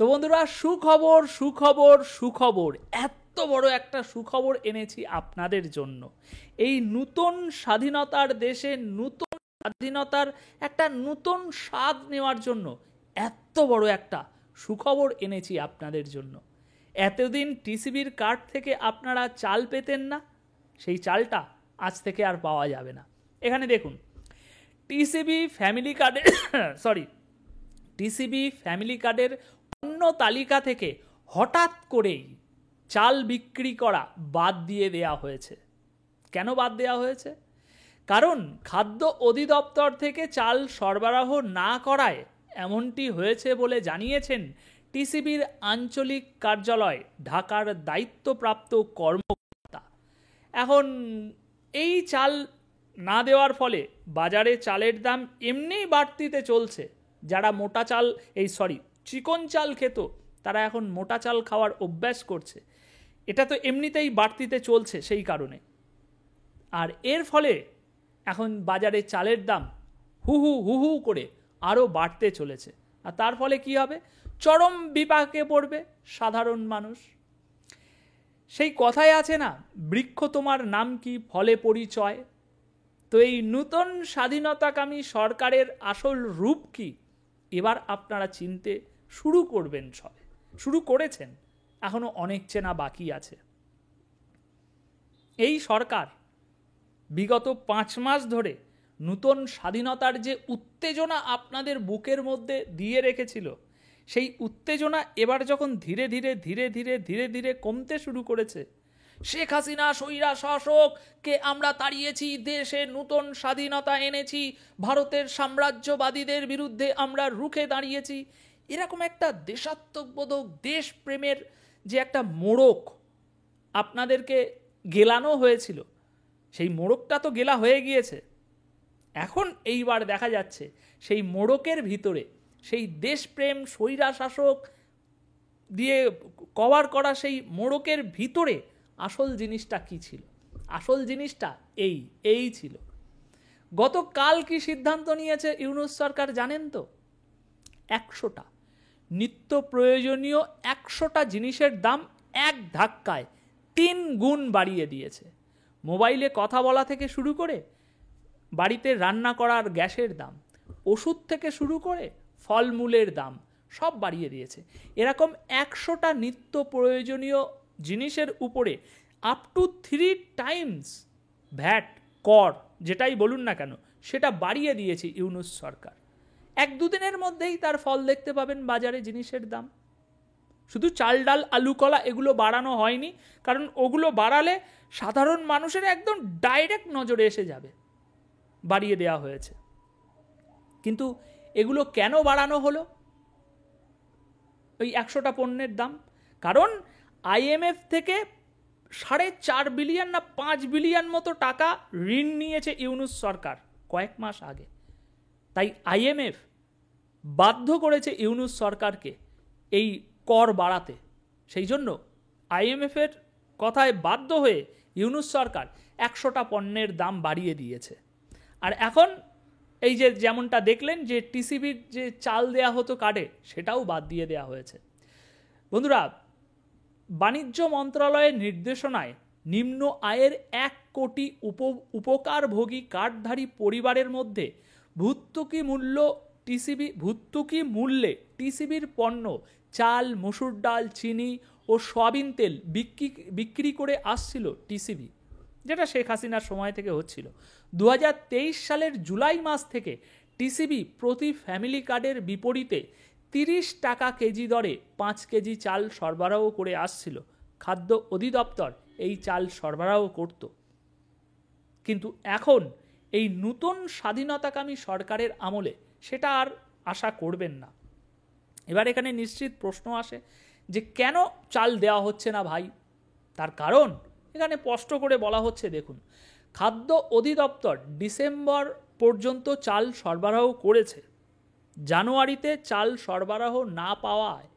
তো বন্ধুরা, সুখবর সুখবর সুখবর, এত বড় একটা সুখবর এনেছি আপনাদের জন্য। এই নতুন স্বাধীনতার দেশে নতুন স্বাধীনতার একটা নতুন স্বাদ নেওয়ার জন্য এত বড় একটা সুখবর এনেছি আপনাদের জন্য। এতদিন টিসিবির কার্ড থেকে আপনারা চাল পেতেন না, সেই চালটা আজ থেকে আর পাওয়া যাবে না। এখানে দেখুন, টিসিবি ফ্যামিলি কার্ডের টিসিবি ফ্যামিলি কার্ডের অন্য তালিকা থেকে হঠাৎ করেই চাল বিক্রি করা বাদ দিয়ে দেওয়া হয়েছে। কেন বাদ দেওয়া হয়েছে? কারণ খাদ্য অধিদপ্তর থেকে চাল সরবরাহ না করায় এমনটি হয়েছে বলে জানিয়েছেন টিসিবির আঞ্চলিক কার্যালয় ঢাকার দায়িত্বপ্রাপ্ত কর্মকর্তা। এখন এই চাল না দেওয়ার ফলে বাজারে চালের দাম এমনিই বাড়তিতে চলছে। যারা মোটা চাল চিকন চাল খেত, তারা এখন মোটা চাল খাওয়ার অভ্যাস করছে। এটা তো এমনিতেই বাড়তিতে চলছে সেই কারণে। আর এর ফলে এখন বাজারে চালের দাম হু হু করে আরও বাড়তে চলেছে। আর তার ফলে কি হবে? চরম বিপাকে পড়বে সাধারণ মানুষ। সেই কথাই আছে না, বৃক্ষ তোমার নাম কি, ফলে পরিচয়। তো এই নতুন স্বাধীনতাকামী সরকারের আসল রূপ কি, এবার আপনারা চিনতে শুরু করবেন। শুরু করেছেন, এখনো অনেক চেনা বাকি আছে। এই সরকার বিগত 5 মাস ধরে নতুন স্বাধীনতার যে উত্তেজনা আপনাদের বুকের মধ্যে দিয়ে রেখেছিল, সেই উত্তেজনা এবার যখন ধীরে ধীরে কমতে শুরু করেছে। শেখ হাসিনা স্বৈরা শাসককে আমরা তাড়িয়েছি, দেশে নতুন স্বাধীনতা এনেছি, ভারতের সাম্রাজ্যবাদীদের বিরুদ্ধে আমরা রুখে দাঁড়িয়েছি, এরকম একটা দেশাত্মবোধক দেশপ্রেমের যে একটা মোড়ক আপনাদেরকে গেলানো হয়েছিল, সেই মোড়কটা তো গেলা হয়ে গিয়েছে। এখন এইবার দেখা যাচ্ছে সেই মোড়কের ভিতরে, সেই দেশপ্রেম স্বৈরা শাসক দিয়ে কভার করা সেই মোড়কের ভিতরে আসল জিনিসটা কি ছিল? আসল জিনিসটা এই ছিল। গতকাল কি সিদ্ধান্ত নিয়েছে ইউনূস সরকার জানেন তো? 100টা নিত্য প্রয়োজনীয় 100টা জিনিসের দাম এক ধাক্কায় 3 গুণ বাড়িয়ে দিয়েছে। মোবাইলে কথা বলা থেকে শুরু করে বাড়িতে রান্না করার গ্যাসের দাম, ওষুধ থেকে শুরু করে ফলমূলের দাম সব বাড়িয়ে দিয়েছে। এরকম 100টা নিত্য প্রয়োজনীয় জিনিসের উপরে আপ টু 3 টাইমস ভ্যাট, কর যেটাই বলুন না কেন, সেটা বাড়িয়ে দিয়েছে ইউনূস সরকার। 1-2 দিনের মধ্যেই তার ফল দেখতে পাবেন বাজারে জিনিসের দাম। শুধু চাল ডাল আলু কলা এগুলো বাড়ানো হয়নি, কারণ ওগুলো বাড়ালে সাধারণ মানুষের একদম ডাইরেক্ট নজরে এসে যাবে, বাড়িয়ে দেওয়া হয়েছে। কিন্তু এগুলো কেন বাড়ানো হলো ওই 100টা পণ্যের দাম? কারণ IMF থেকে 4.5 বিলিয়ন না 5 বিলিয়ন মতো টাকা ঋণ নিয়েছে ইউনূস সরকার কয়েক মাস আগে। তাই IMF বাধ্য করেছে ইউনূস সরকারকে এই কর বাড়াতে। সেই জন্য IMF এর কথায় বাধ্য হয়ে ইউনূস সরকার 100টা পণ্যের দাম বাড়িয়ে দিয়েছে। আর এখন এই যে যেমনটা দেখলেন যে টিসিবির যে চাল দেয়া হতো কার্ডে, সেটাও বাদ দিয়ে দেওয়া হয়েছে। বন্ধুরা, বাণিজ্য মন্ত্রণালয়ের নির্দেশনায় নিম্ন আয়ের 1 কোটি উপকারভোগী কার্ডধারী পরিবারের মধ্যে ভর্তুকি মূল্যে টিসিবির পণ্য চাল, মসুর ডাল, চিনি ও সয়াবিন তেল বিক্রি করে আসছিল টিসিবি, যেটা শেখ হাসিনার সময় থেকে হচ্ছিল। 2023 সালের জুলাই মাস থেকে টিসিবি প্রতি ফ্যামিলি কার্ডের বিপরীতে 30 টাকা কেজি দরে 5 কেজি চাল সরবরাহ করে আসছিল। খাদ্য অধিদপ্তর এই চাল সরবরাহ করত। কিন্তু এখন এই নতুন স্বাধীনতাকামী সরকারের আমলে সেটা আর আশা করবেন না। এবার এখানে নিশ্চিত প্রশ্ন আসে যে কেন চাল দেওয়া হচ্ছে না ভাই? তার কারণ এখানে স্পষ্ট করে বলা হচ্ছে। দেখুন, খাদ্য অধিদপ্তর ডিসেম্বর পর্যন্ত চাল সরবরাহ করেছে। জানুয়ারিতে চাল সরবরাহ না পাওয়ায়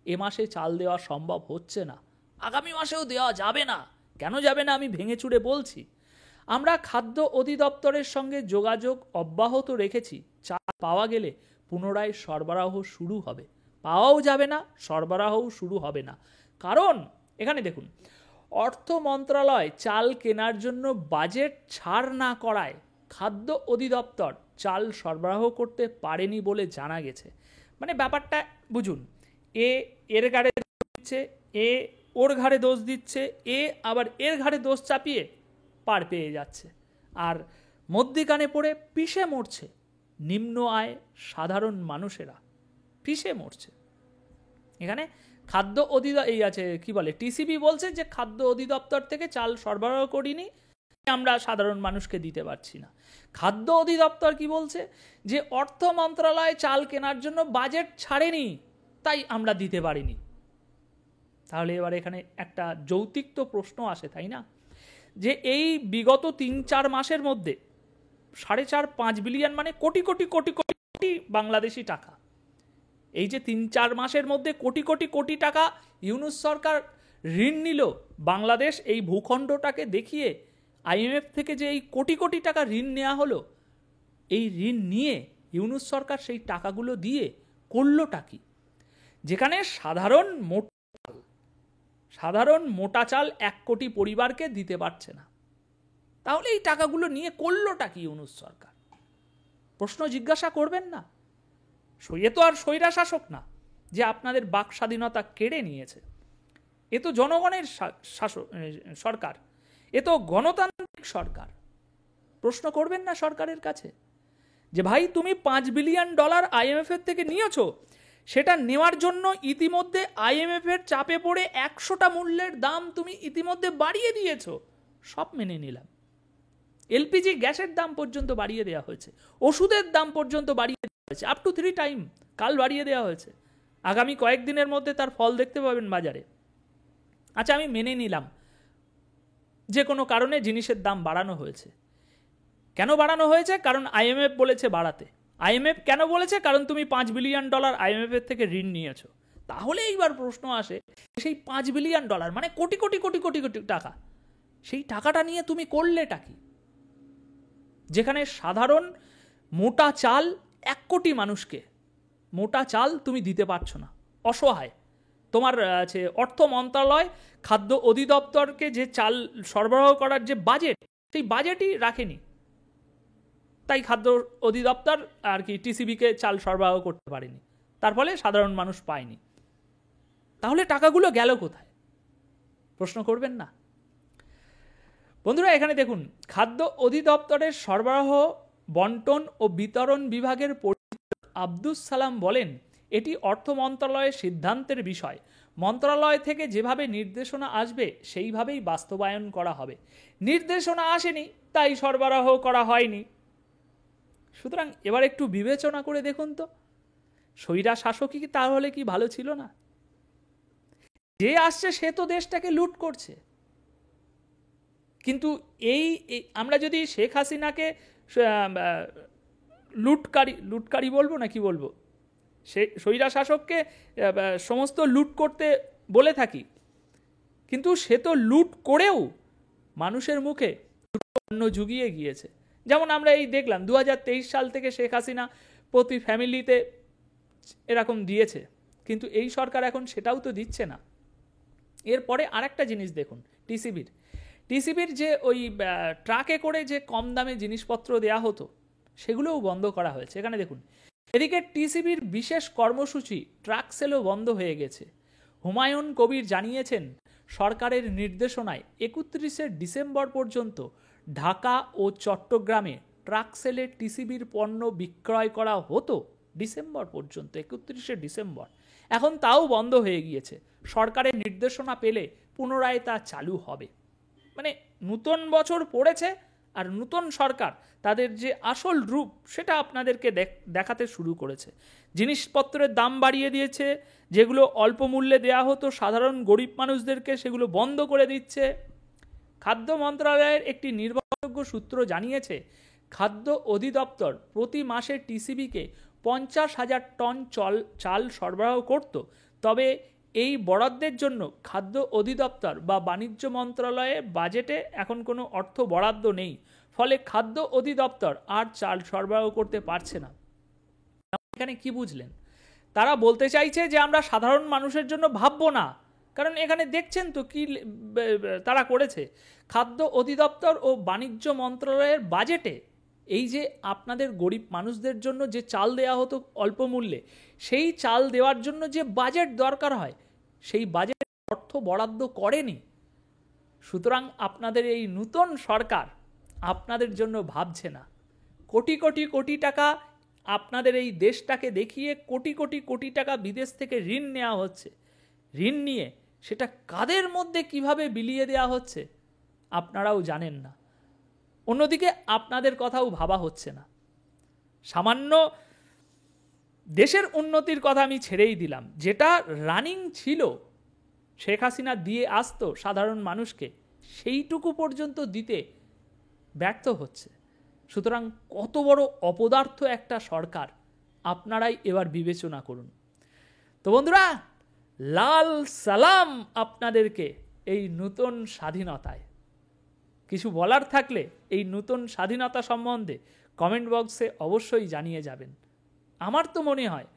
এ মাসে চাল দেওয়া সম্ভব হচ্ছে না। আগামী মাসেও দেওয়া যাবে না। কেন যাবে না আমি ভেঙে চুরে বলছি। আমরা খাদ্য অধিদপ্তরের সঙ্গে যোগাযোগ অব্যাহত রেখেছি। চাল পাওয়া গেলে পুনরায় সরবরাহ শুরু হবে। পাওয়াও যাবে না, সরবরাহও শুরু হবে না। কারণ এখানে দেখুন, অর্থ মন্ত্রণালয় চাল কেনার জন্য বাজেট ছাড় না করায় খাদ্য অধিদপ্তর চাল সরবরাহ করতে পারেনি বলে জানা গেছে। মানে ব্যাপারটা বুঝুন, এর ঘাড়ে দোষ দিচ্ছে, ওর ঘাড়ে দোষ দিচ্ছে, আবার এর ঘাড়ে দোষ চাপিয়ে পার পেয়ে যাচ্ছে, আর মধ্যিখানে পড়ে পিষে মরছে নিম্ন আয় সাধারণ মানুষেরা, পিষে মরছে। এখানে খাদ্য টিসিবি বলছে যে খাদ্য অধিদপ্তর থেকে চাল সরবরাহ করিনি, আমরা সাধারণ মানুষকে দিতে পারছি না। খাদ্য অধিদপ্তর কি বলছে যে অর্থ মন্ত্রণালয় চাল কেনার জন্য বাজেট ছাড়েনি, তাই আমরা দিতে পারিনি। তাহলে এবার এখানে একটা যৌক্তিক তো প্রশ্ন আসে, তাই না, যে এই বিগত 3-4 মাসের মধ্যে 4.5-5 বিলিয়ন মানে কোটি কোটি কোটি কোটি বাংলাদেশি টাকা, এই যে 3-4 মাসের মধ্যে কোটি কোটি কোটি টাকা ইউনূস সরকার ঋণ নিল বাংলাদেশ এই ভূখণ্ডটাকে দেখিয়ে, আইএমএফ থেকে যে এই কোটি কোটি টাকা ঋণ নেওয়া হলো, এই ঋণ নিয়ে ইউনূস সরকার সেই টাকাগুলো দিয়ে করলোটা কি? যেখানে সাধারণ মোটা চাল 1 কোটি পরিবারকে দিতে পারছে না, তাহলে এই টাকাগুলো নিয়ে করলোটা কি ইউনূস সরকার? প্রশ্ন জিজ্ঞাসা করবেন না? এ তো আর স্বৈরা শাসক না যে আপনাদের বাক স্বাধীনতা কেড়ে নিয়েছে, এ তো জনগণের সরকার, এ তো গণতান্ত্রিক সরকার। প্রশ্ন করবেন না সরকারের কাছে যে ভাই তুমি $5 বিলিয়ন আইএমএফ এর থেকে নিয়েছো, সেটা নেওয়ার জন্য ইতিমধ্যে আইএমএফ এর চাপে পড়ে 100টা মূল্যের দাম তুমি ইতিমধ্যে বাড়িয়ে দিয়েছো, সব মেনে নিলাম। এলপিজি গ্যাসের দাম পর্যন্ত বাড়িয়ে দেওয়া হয়েছে, ওষুধের দাম পর্যন্ত বাড়িয়ে দেওয়া হয়েছে, আপ টু 3 টাইম কাল বাড়িয়ে দেওয়া হয়েছে। আগামী কয়েকদিনের মধ্যে তার ফল দেখতে পাবেন বাজারে। আচ্ছা, আমি মেনে নিলাম যে কোনো কারণে জিনিসের দাম বাড়ানো হয়েছে। কেন বাড়ানো হয়েছে? কারণ আইএমএফ বলেছে বাড়াতে। আইএমএফ কেন বলেছে? কারণ তুমি $5 বিলিয়ন আইএমএফ এর থেকে ঋণ নিয়েছো। তাহলে এইবার প্রশ্ন আসে, সেই $5 বিলিয়ন মানে কোটি কোটি কোটি কোটি কোটি টাকা, সেই টাকাটা নিয়ে তুমি করলেটা কি? যেখানে সাধারণ মোটা চাল 1 কোটি মানুষকে মোটা চাল তুমি দিতে পারছো না, অসহায়। তোমার অর্থ মন্ত্রণালয় খাদ্য অধিদপ্তরকে যে চাল সরবরাহ করার যে বাজেট, সেই বাজেটই রাখেনি, তাই খাদ্য অধিদপ্তর আর কি টিসিবিকে চাল সরবরাহ করতে পারেনি, তার ফলে সাধারণ মানুষ পায়নি। তাহলে টাকাগুলো গেল কোথায়? প্রশ্ন করবেন না? বন্ধুরা, এখানে দেখুন, খাদ্য অধিদপ্তরের সরবরাহ বন্টন ও বিতরণ বিভাগের পরিচালক আব্দুস সালাম বলেন, এটি অর্থ মন্ত্রণালয়ের সিদ্ধান্তের বিষয়। মন্ত্রণালয় থেকে যেভাবে নির্দেশনা আসবে সেইভাবেই বাস্তবায়ন করা হবে। নির্দেশনা আসেনি, তাই সরবরাহ করা হয়নি। সুতরাং এবার একটু বিবেচনা করে দেখুন তো, স্বৈরা শাসকই কি তাহলে কি ভালো ছিল না? যে আসছে সে তো দেশটাকে লুট করছে। কিন্তু আমরা যদি শেখ হাসিনাকে লুটকারী বলবো না কি বলবো, সে স্বৈরা শাসককে সমস্ত লুট করতে বলে থাকি, কিন্তু সে তো লুট করেও মানুষের মুখে অন্ন জুগিয়ে গিয়েছে। যেমন আমরা এই দেখলাম 2023 সাল থেকে শেখ হাসিনা প্রতি ফ্যামিলিতে এরকম দিয়েছে, কিন্তু এই সরকার এখন সেটাও তো দিচ্ছে না। এরপরে আরেকটা জিনিস দেখুন, টিসিবির যে ওই ট্রাকে করে যে কম দামে জিনিসপত্র দেয়া হতো, সেগুলোও বন্ধ করা হয়েছে। এখানে দেখুন, এদিকে টিসিবির বিশেষ কর্মসূচি ট্রাক সেলও বন্ধ হয়ে গেছে। হুমায়ুন কবির জানিয়েছেন, সরকারের নির্দেশনায় 31শে ডিসেম্বর পর্যন্ত ঢাকা ও চট্টগ্রামে ট্রাক সেলে টিসিবির পণ্য বিক্রয় করা হতো। ডিসেম্বর পর্যন্ত, 31শে ডিসেম্বর। এখন তাও বন্ধ হয়ে গিয়েছে। সরকারের নির্দেশনা পেলে পুনরায় তা চালু হবে। মানে নতুন বছর পড়েছে, আর নতুন সরকার তাদের যে আসল রূপ সেটা আপনাদেরকে দেখাতে শুরু করেছে। জিনিসপত্রের দাম বাড়িয়ে দিয়েছে, যেগুলো অল্প মূল্যে দেয়া হতো সাধারণ গরিব মানুষদেরকে, সেগুলো বন্ধ করে দিচ্ছে। খাদ্য মন্ত্রণালয়ের একটি নির্ভরযোগ্য সূত্র জানিয়েছে, খাদ্য অধিদপ্তর প্রতি মাসে টিসিবিকে 50,000 টন চাল সরবরাহ করত। তবে এই বরাদ্দের জন্য খাদ্য অধিদপ্তর বা বাণিজ্য মন্ত্রণালয়ের বাজেটে এখন কোনো অর্থ বরাদ্দ নেই, ফলে খাদ্য অধিদপ্তর আর চাল সরবরাহ করতে পারছে না। এখানে কি বুঝলেন? তারা বলতে চাইছে যে আমরা সাধারণ মানুষের জন্য ভাববো না, কারণ এখানে দেখছেন তো কি তারা করেছে। খাদ্য অধিদপ্তর ও বাণিজ্য মন্ত্রণালয়ের বাজেটে এই যে আপনাদের গরিব মানুষদের জন্য যে চাল দেওয়া হতো অল্প মূল্যে, সেই চাল দেওয়ার জন্য যে বাজেট দরকার হয় সেই বাজেট অর্থ বরাদ্দ করেনি। সুতরাং আপনাদের এই নূতন সরকার আপনাদের জন্য ভাবছে না। কোটি কোটি কোটি টাকা আপনাদের এই দেশটাকে দেখিয়ে কোটি কোটি কোটি টাকা বিদেশ থেকে ঋণ নেওয়া হচ্ছে। ঋণ নিয়ে সেটা কাদের মধ্যে কিভাবে বিলিয়ে দেওয়া হচ্ছে আপনারাও জানেন না। অন্যদিকে আপনাদের কথাও ভাবা হচ্ছে না। সামান্য দেশের উন্নতির কথা আমি ছেড়েই দিলাম, যেটা রানিং ছিল শেখ হাসিনা দিয়ে আসতো সাধারণ মানুষকে, সেইটুকু পর্যন্ত দিতে ব্যর্থ হচ্ছে। সুতরাং কত বড় অপদার্থ একটা সরকার আপনারাই এবার বিবেচনা করুন। তো বন্ধুরা, লাল সালাম আপনাদেরকে এই নতুন স্বাধীনতায়। কিছু বলার থাকলে এই নতুন স্বাধীনতা সম্বন্ধে কমেন্ট বক্সে অবশ্যই জানিয়ে যাবেন। আমার তো মনে হয়,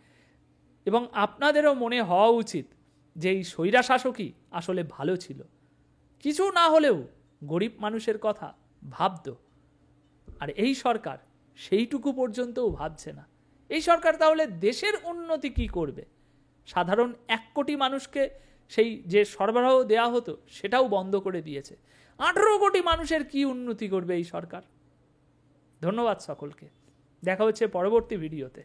এবং আপনাদেরও মনে হওয়া উচিত, যে এই স্বৈরাশাসকই আসলে ভালো ছিল। কিছু না হলেও গরিব মানুষের কথা ভাবত। আর এই সরকার সেইটুকু পর্যন্তও ভাবছে না। এই সরকার তাহলে দেশের উন্নতি কি করবে? সাধারণ 1 কোটি মানুষকে সেই যে সরবরাহ দেওয়া হতো সেটাও বন্ধ করে দিয়েছে। 18 কোটি মানুষের কি উন্নতি করবে এই সরকার? ধন্যবাদ সকলকে। দেখা হচ্ছে পরবর্তী ভিডিওতে।